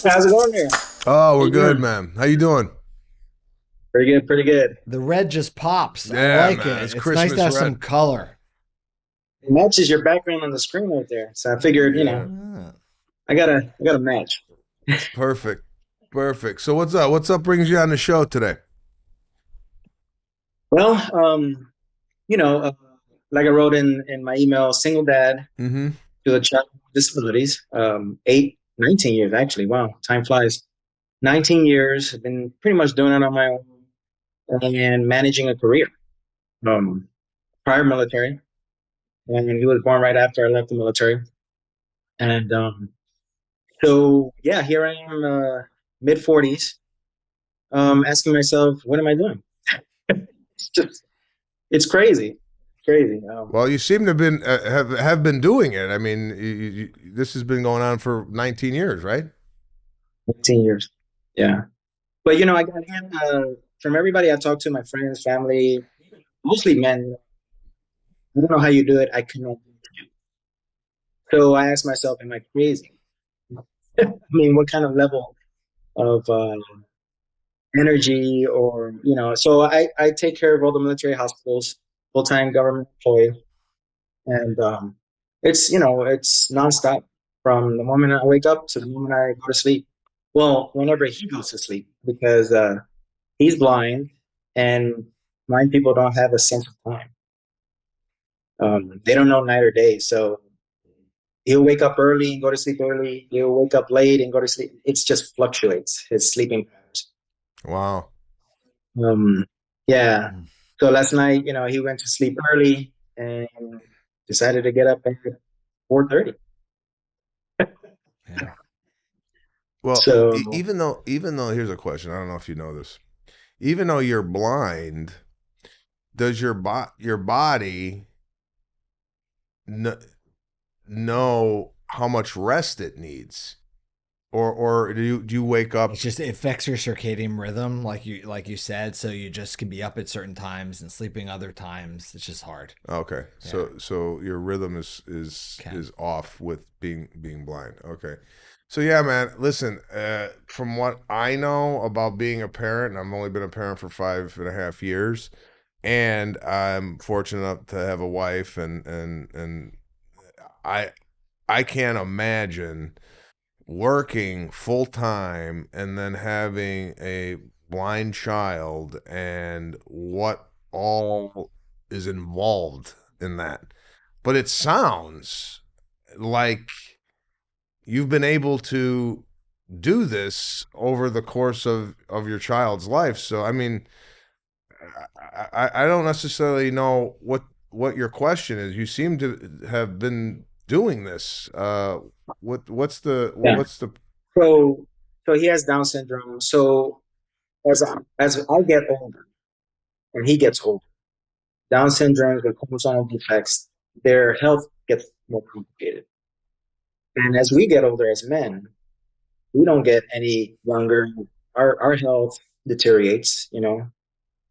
How's it going there? How Oh, we're you good, doing? man. How you doing? Pretty good, pretty good. The red just pops. I Yeah, like man. it. It's It's nice to Christmas have some red. color. It matches your background on the screen right there. So I figured, Yeah, Ah. I gotta match. perfect, perfect. So what's up? What's up? Brings you on the show today? Well, you know, uh, like I wrote in my email, single dad Mm-hmm. to a child with disabilities. 19 years actually. Wow, time flies. 19 years. I've been pretty much doing it on my own and managing a career. Um, Prior military, and he was born right after I left the military. And so yeah, here I am, mid 40s, asking myself, what am I doing? It's just, it's crazy. It's crazy. Well, you seem to have been have been doing it. I mean, this has been going on for 19 years, right? 15 years. Yeah. But, I get from everybody I talk to, my friends, family, mostly men, I don't know how you do it. I cannot. So I ask myself, am I crazy? I mean, what kind of level of energy or, so I take care of all the military hospitals, full-time government employee. And it's nonstop from the moment I wake up to the moment I go to sleep. Well, whenever he goes to sleep, because he's blind and blind people don't have a sense of time. They don't know night or day. So he'll wake up early and go to sleep early. He'll wake up late and go to sleep. It's just fluctuates his sleeping patterns. Wow. Um, yeah. So last night, he went to sleep early and decided to get up at 4:30. Yeah. Well, So even though here's a question. I don't know if you know this. Even though you're blind, does your body kn- know how much rest it needs? Or do you wake It's up? just it affects your circadian rhythm, like you said, so you just can be up at certain times and sleeping other times. It's just hard. Okay, Yeah. so your rhythm is Okay. is off with being blind. Okay, so yeah, man. Listen, from what I know about being a parent, and I've only been a parent for 5.5 years, and I'm fortunate enough to have a wife, and I I can't imagine working full time and then having a blind child and what all is involved in that. But it sounds like you've been able to do this over the course of your child's life. So, I mean, I don't necessarily know what your question is. You seem to have been doing this. yeah, what's the so so he has Down syndrome. So as I get older and he gets older, Down syndrome with chromosomal defects, their health gets more complicated. And as we get older as men, we don't get any younger. Our health deteriorates.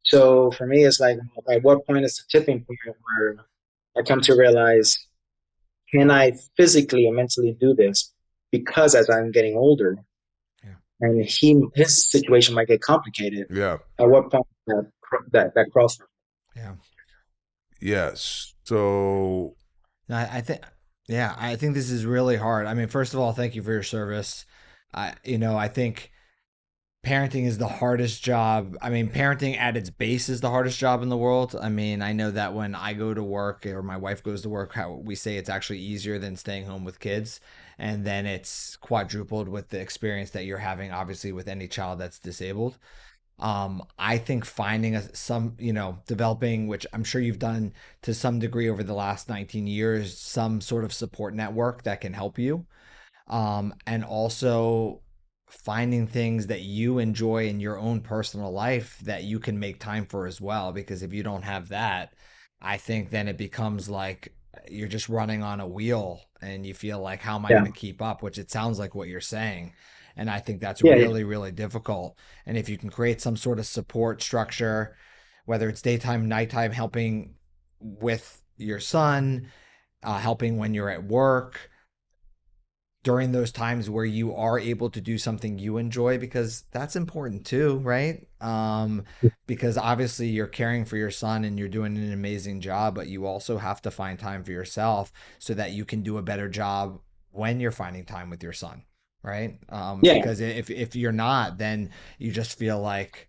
So for me, it's like, at what point is the tipping point where I come to realize, can I physically and mentally do this? Because as I'm getting older, Yeah. and his situation might get complicated. yeah. At what point that crossroad? Yeah. Yes. So, I think, yeah, I think this is really hard. I mean, first of all, thank you for your service. I think parenting is the hardest job. I mean, parenting at its base is the hardest job in the world. I mean, I know that when I go to work or my wife goes to work, how we say it's actually easier than staying home with kids. And then it's quadrupled with the experience that you're having, obviously, with any child that's disabled. I think finding developing, which I'm sure you've done to some degree over the last 19 years, some sort of support network that can help you, and also finding things that you enjoy in your own personal life that you can make time for as well. Because if you don't have that, I think then it becomes like you're just running on a wheel and you feel like, how am I going Yeah, to keep up? Which it sounds like what you're saying. And I think that's yeah, yeah. really, really difficult. And if you can create some sort of support structure, whether it's daytime, nighttime, helping with your son, helping when you're at work, during those times where you are able to do something you enjoy, because that's important too, right? Because obviously you're caring for your son and you're doing an amazing job, but you also have to find time for yourself so that you can do a better job when you're finding time with your son, right? Yeah, Because if you're not, then you just feel like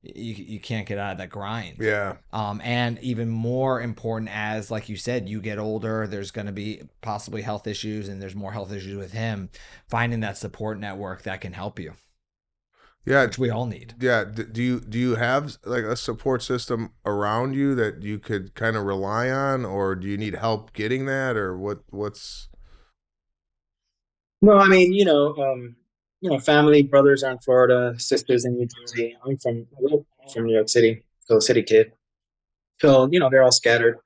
you can't get out of that grind. Yeah. And even more important, as like you said, you get older, there's going to be possibly health issues, and there's more health issues with him. Finding that support network that can help you, Yeah. which we all need. Yeah. Do you have like a support system around you that you could kind of rely on, or do you need help getting that, or what's no, I mean, family, brothers are in Florida, sisters in New Jersey. Well, from New York City, so city kid. So, they're all scattered.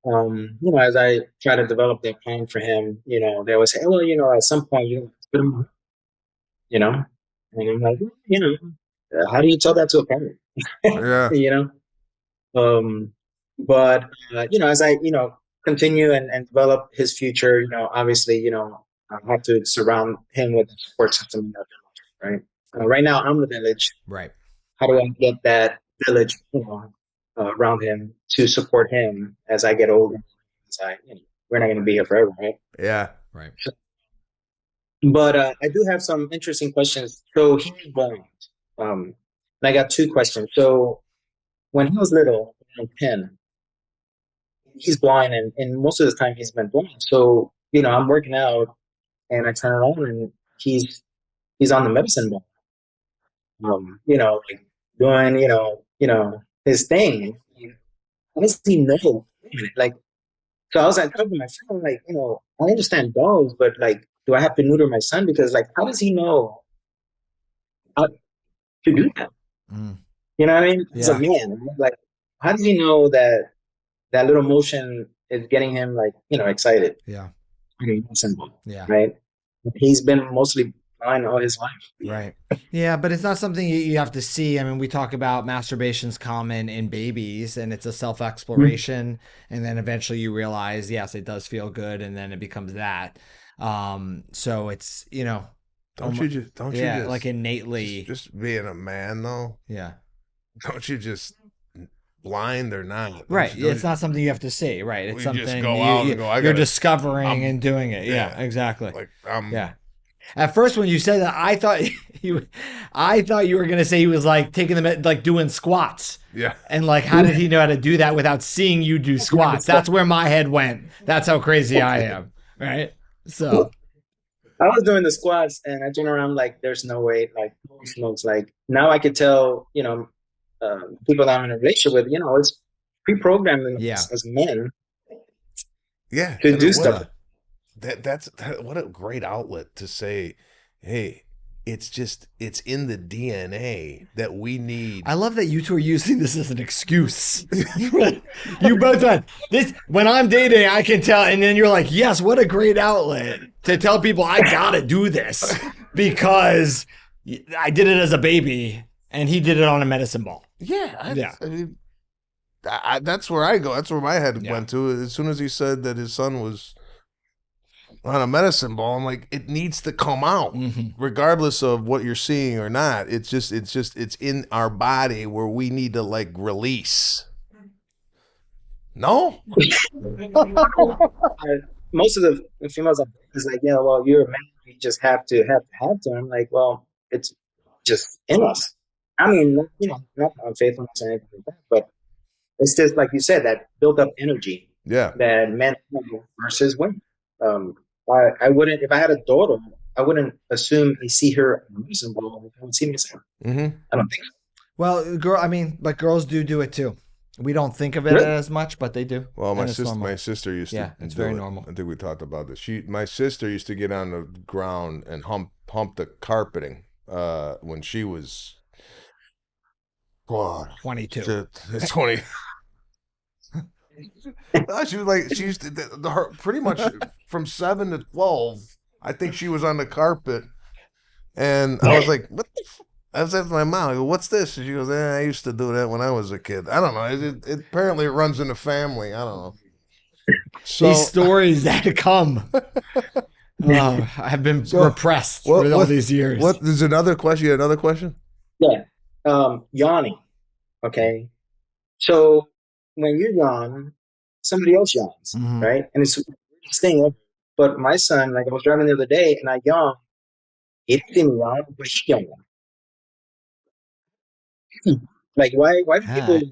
As I try to develop their plan for him, they always say, well, at some point you put him, on, you know, and I'm like, how do you tell that to a parent? yeah. you know, um, but as I continue and develop his future, obviously, I have to surround him with a support system in that village, right? Right now, I'm the village. Right. How do I get that village, around him to support him as I get older? As we're not going to be here forever, right? Yeah. Right. But I do have some interesting questions. So he's blind. And I got two questions. So when he was little, around 10, he's blind, and most of the time he's been blind. So, I'm working out and I turn around and he's on the medicine ball. Like doing, his thing. How does he know? Like, so I was like, talking to my friend, like, I understand dogs, but like, do I have to neuter my son? Because like, how does he know how to do that? Mm. You know what I mean? As a Yeah. man, like, how does he know that that little motion is getting him like, excited? Yeah. I mean, simple, Yeah. right? He's been mostly blind all his life. Right. Yeah, but it's not something you have to see. I mean, we talk about masturbation's common in babies, and it's a self exploration, and then eventually you realize, yes, it does feel good, and then it becomes that. So it's Don't you yeah, like just innately, being a man though? yeah. Don't you just blind or not? Right. Don't It's not something you have to see. Right. It's we just something go out and go, I you're gotta discovering I'm and doing it. Yeah. yeah. Exactly. Like I'm Yeah. At first, when you said that, I thought you were gonna say he was like taking them like doing squats, yeah. and like how did he know how to do that without seeing you do squats? That's where my head went. That's how crazy I am, right? So I was doing the squats and I turn around like, there's no way, like, holy smokes. Like, now I could tell, people that I'm in a relationship with, it's pre-programmed in yeah, us as men Yeah. to I do mean, stuff. what a great outlet to say, hey, it's in the DNA that we need. I love that you two are using this as an excuse. You both went this when I'm dating, I can tell, and then you're like, yes, what a great outlet to tell people I gotta do this because I did it as a baby and he did it on a medicine ball. Yeah. Yeah. I mean, that's where I go. That's where my head Yeah. went to. As soon as he said that his son was on a medicine ball, I'm like, it needs to come out, regardless of what you're seeing or not. It's in our body where we need to like release. No, Most of the females are is like, yeah, well, you're a man, you just have to. I'm like, well, it's just in us. I mean, not unfaithfulness or anything like that, but it's just like you said, that built up energy yeah, that men have versus women. Um, I wouldn't, if I had a daughter, I wouldn't assume I see her on a medicine ball. I would see myself. mm-hmm. I don't think so. Well, but girls do it too. We don't think of it Really? as much, but they do. Well, And it's normal. my sister used Yeah, to. it's do very it. normal. I think we talked about this. My sister used to get on the ground and hump the carpeting when she was what 22. 20. She was like she used to her pretty much from 7 to 12. I think she was on the carpet, and I was like, "What the?" I was asking my mom, I go, "What's this?" And she goes, "I used to do that when I was a kid." I don't know. It apparently it runs in the family. I don't know. So These stories that come. Oh, I've been So repressed for all these years. what? There's another question. You had another question? Yeah. Yawning. Okay. So when you yawn, somebody else yawns, Mhm. right? And it's the weirdest thing ever. But my son, like I was driving the other day and I yawned. He didn't yawn, but he yawned. Like why do people Yeah,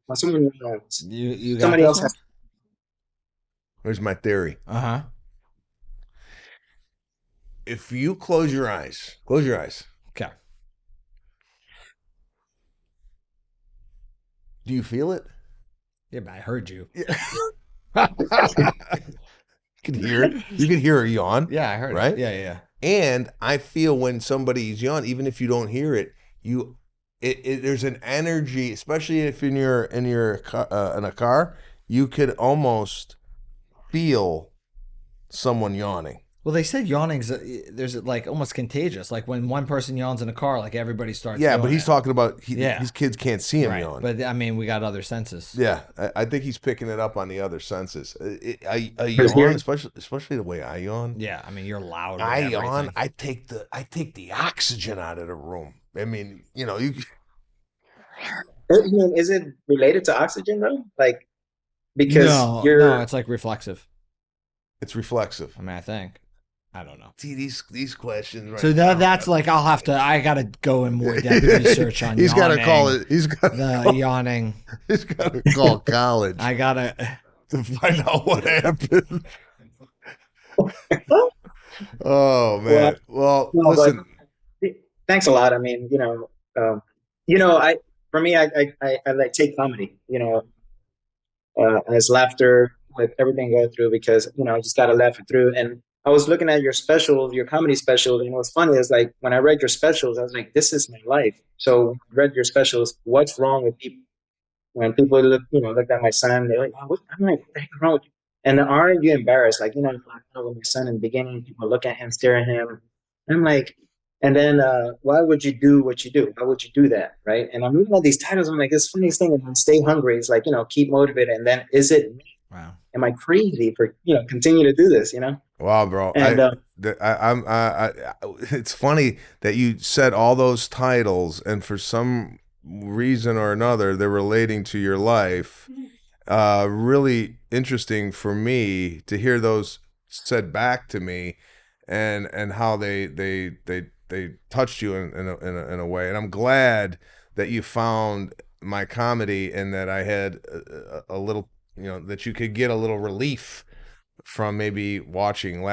when someone yawns, you got somebody this else one? has Here's my theory. Uh-huh. If you close your eyes, Okay. do you feel it? Yeah, but I heard you. Yeah. You can hear it. You can hear a yawn. Yeah, I heard right? it. Yeah, yeah. And I feel when somebody's yawn, even if you don't hear it, there's an energy, especially if in a car, you could almost feel someone yawning. Well, they said yawning's there's like almost contagious. Like when one person yawns in a car, like everybody starts. Yeah, doing but he's it. talking about Yeah. his kids can't see him Right. yawn. But I mean, we got other senses. Yeah, I think he's picking it up on the other senses. A his yawn, hearing. especially the way I yawn. Yeah, I mean, you're loud. With I everything. yawn. I take the oxygen out of the room. I mean, you I mean, is it related to oxygen though? Like because No, you're it's like reflexive. it's reflexive. I mean, I think. I don't know. See these questions. Right So that's like I gotta go in more depth research on. He's got to yawning, call it. He's got the yawning. He's got to call college I gotta. to find out what happened. Oh man. Well, no, listen. but thanks a lot. I mean, I for me, I like take comedy, as laughter with everything I go through because I just gotta laugh it through. And I was looking at your specials, your comedy specials, and what's funny is like when I read your specials, I was like, this is my life. So I read your specials. What's wrong with people? When people looked at my son, they're like, I'm like, what the heck is wrong with you? And aren't you embarrassed? Like, with my son in the beginning, people look at him, stare at him. And I'm like, and then why would you do what you do? Why would you do that? Right. And I'm reading all these titles. I'm like, this funniest thing. And then stay hungry. It's like, keep motivated. And then is it me? Wow. Am I crazy for, continue to do this, Wow, bro. And It's funny that you said all those titles, and for some reason or another, they're relating to your life. Really interesting for me to hear those said back to me, and how they touched you in a way. And I'm glad that you found my comedy and that I had a little, that you could get a little relief from maybe watching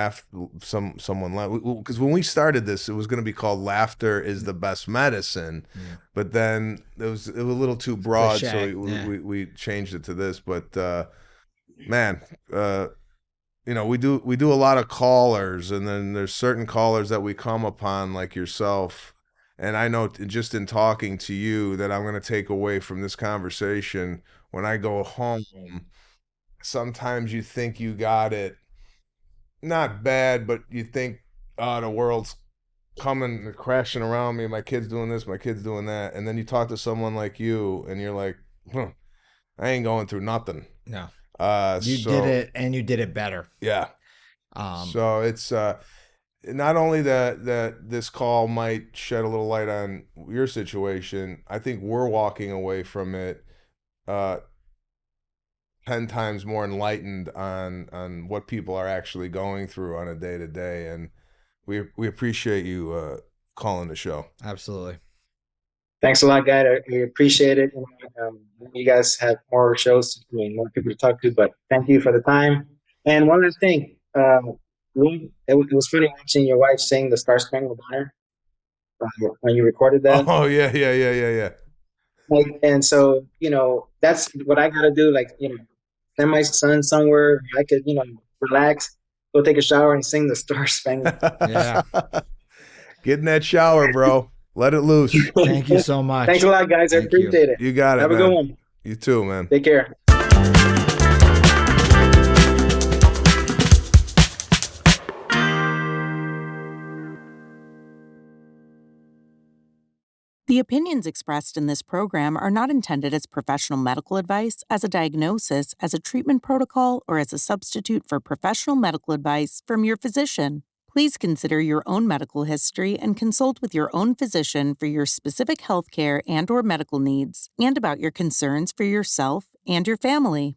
someone laugh, because when we started this, it was going to be called "Laughter is the Best Medicine," but then it was a little too broad, so we changed it to this. But man, we do a lot of callers, and then there's certain callers that we come upon like yourself, and I know just in talking to you that I'm going to take away from this conversation when I go home. Sometimes you think you got it not bad, but you think, oh, the world's coming crashing around me. My kid's doing this, my kid's doing that. And then you talk to someone like you and you're like, I ain't going through nothing. No. You did it, and you did it better. Yeah. So it's not only that this call might shed a little light on your situation, I think we're walking away from it 10 times more enlightened on what people are actually going through on a day-to-day, and we appreciate you calling the show. Absolutely. Thanks a lot, guys. I appreciate it. You guys have more shows, more people to talk to, but thank you for the time. And one last thing, it was funny watching your wife sing the Star Spangled Banner when you recorded that. Oh yeah. Like, and so that's what I gotta do. Like, send my son somewhere I could, relax, go take a shower, and sing the Star Spangled. Yeah. Get in that shower, bro. Let it loose. Thank you so much. Thanks a lot, guys. I appreciate it. You got it. Have man. a good one. You too, man. Take care. The opinions expressed in this program are not intended as professional medical advice, as a diagnosis, as a treatment protocol, or as a substitute for professional medical advice from your physician. Please consider your own medical history and consult with your own physician for your specific healthcare and/or medical needs and about your concerns for yourself and your family.